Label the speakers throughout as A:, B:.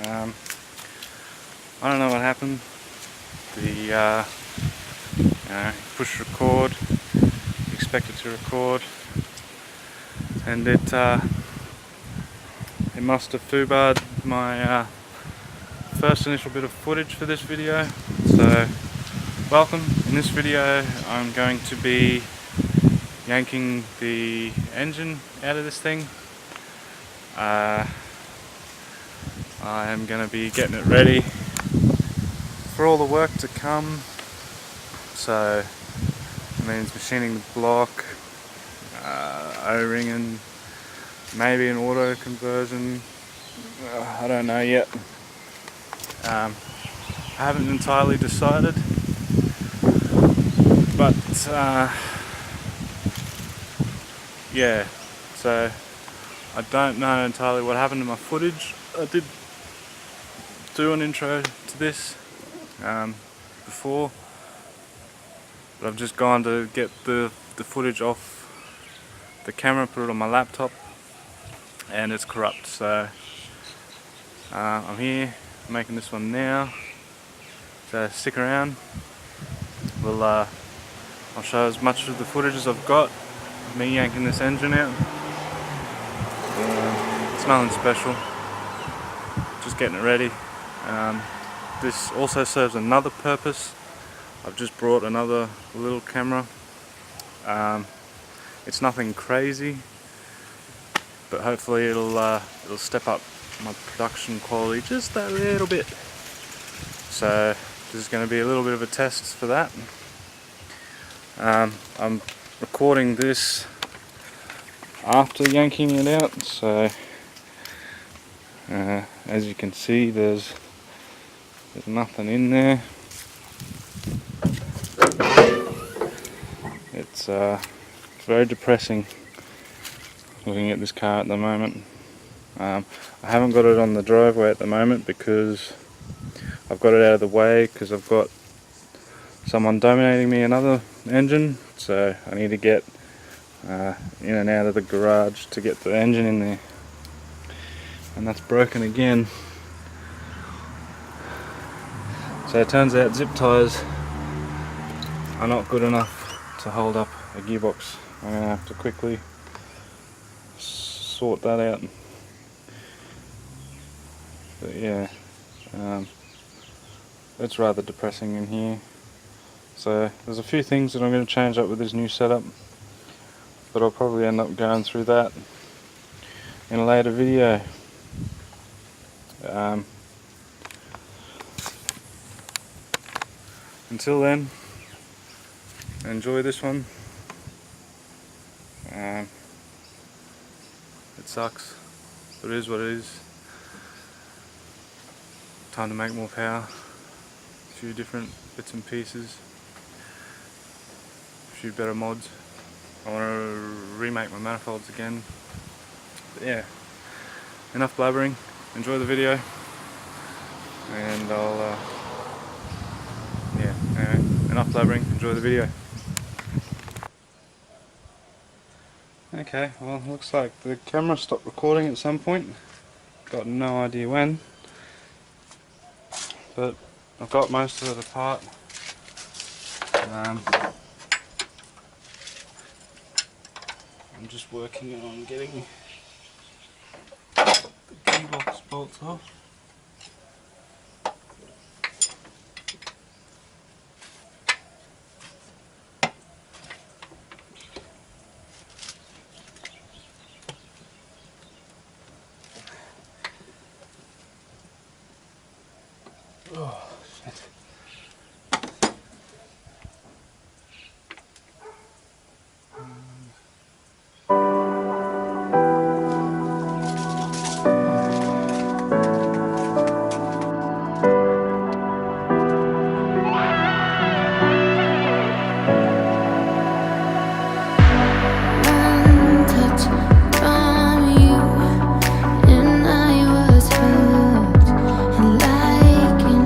A: I don't know what happened. The push record, expected to record, and it must have foobarred my first initial bit of footage for this video. So welcome. In this video I'm going to be yanking the engine out of this thing. I am going to be getting it ready for all the work to come. So it means machining the block, O-ringing, maybe an auto conversion. I don't know yet. I haven't entirely decided, but yeah, so I don't know entirely what happened to my footage. I did do an intro to this before, but I've just gone to get the footage off the camera, put it on my laptop, and it's corrupt. So I'm here making this one now, so stick around. I'll show as much of the footage as I've got of me yanking this engine out. It's nothing special, just getting it ready. This also serves another purpose. I've just brought another little camera. It's nothing crazy, but hopefully it'll step up my production quality just a little bit. So this is going to be a little bit of a test for that. I'm recording this after yanking it out, so as you can see, there's nothing in there. It's very depressing looking at this car at the moment. I haven't got it on the driveway at the moment because I've got it out of the way because I've got someone donating me another engine, so I need to get in and out of the garage to get the engine in there, and that's broken again. So it turns out zip ties are not good enough to hold up a gearbox. I'm going to have to quickly sort that out. But yeah, it's rather depressing in here. So there's a few things that I'm going to change up with this new setup, but I'll probably end up going through that in a later video. Until then, enjoy this one. It sucks, but it is what it is. Time to make more power. A few different bits and pieces. A few better mods. I want to remake my manifolds again. But yeah, enough blabbering. Enjoy the video, and I'll yeah, anyway, enough blabbering. Enjoy the video. Okay, well, looks like the camera stopped recording at some point. Got no idea when, but I've got most of it apart. I'm just working on getting the gearbox bolts off. Oh, shit.
B: And I was hooked, and like an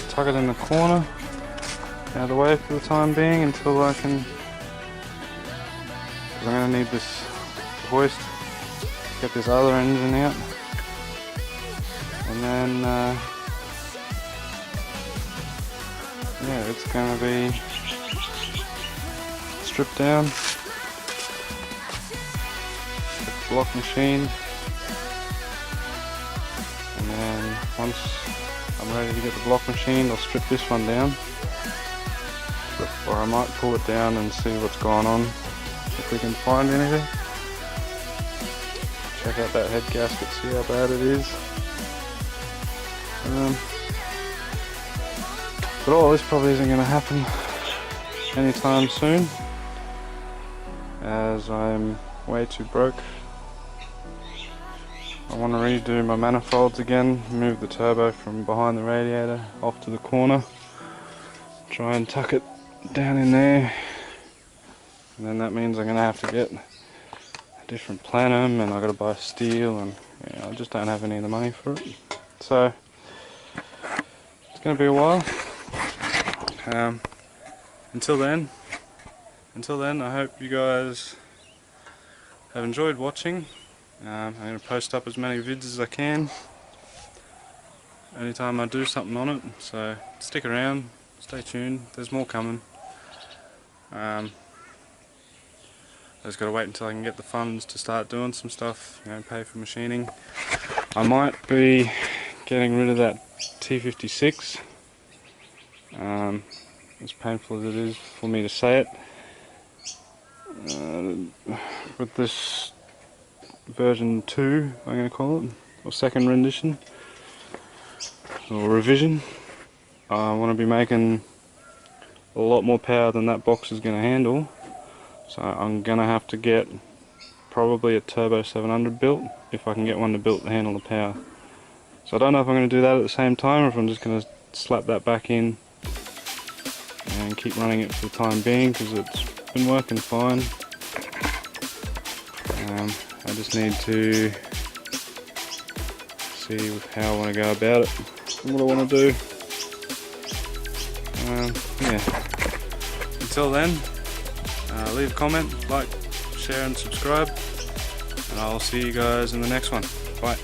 A: tuck it in the corner, out of the way for the time being until I can, because I'm going to need this hoist, get this other engine out, and then yeah, it's going to be stripped down, block machine, and then once I'm ready to get the block machined, I'll strip this one down, or I might pull it down and see what's going on, if we can find anything. Check out that head gasket, see how bad it is. But all this probably isn't going to happen anytime soon, as I'm way too broke. I want to redo my manifolds again, move the turbo from behind the radiator off to the corner, try and tuck it down in there, and then that means I'm going to have to get a different plenum, and I've got to buy steel, and yeah, I just don't have any of the money for it. So it's going to be a while. Until then, I hope you guys have enjoyed watching. I'm going to post up as many vids as I can anytime I do something on it, so stick around, stay tuned, there's more coming. I just got to wait until I can get the funds to start doing some stuff, you know, pay for machining. I might be getting rid of that T56, as painful as it is for me to say it. With this version 2, I'm going to call it, or second rendition, or revision, I want to be making a lot more power than that box is going to handle, so I'm going to have to get probably a Turbo 700 built, if I can get one to build to handle the power. So I don't know if I'm going to do that at the same time, or if I'm just going to slap that back in and keep running it for the time being, because it's been working fine. I just need to see how I want to go about it and what I want to do. Yeah. Until then, leave a comment, like, share and subscribe, and I'll see you guys in the next one. Bye.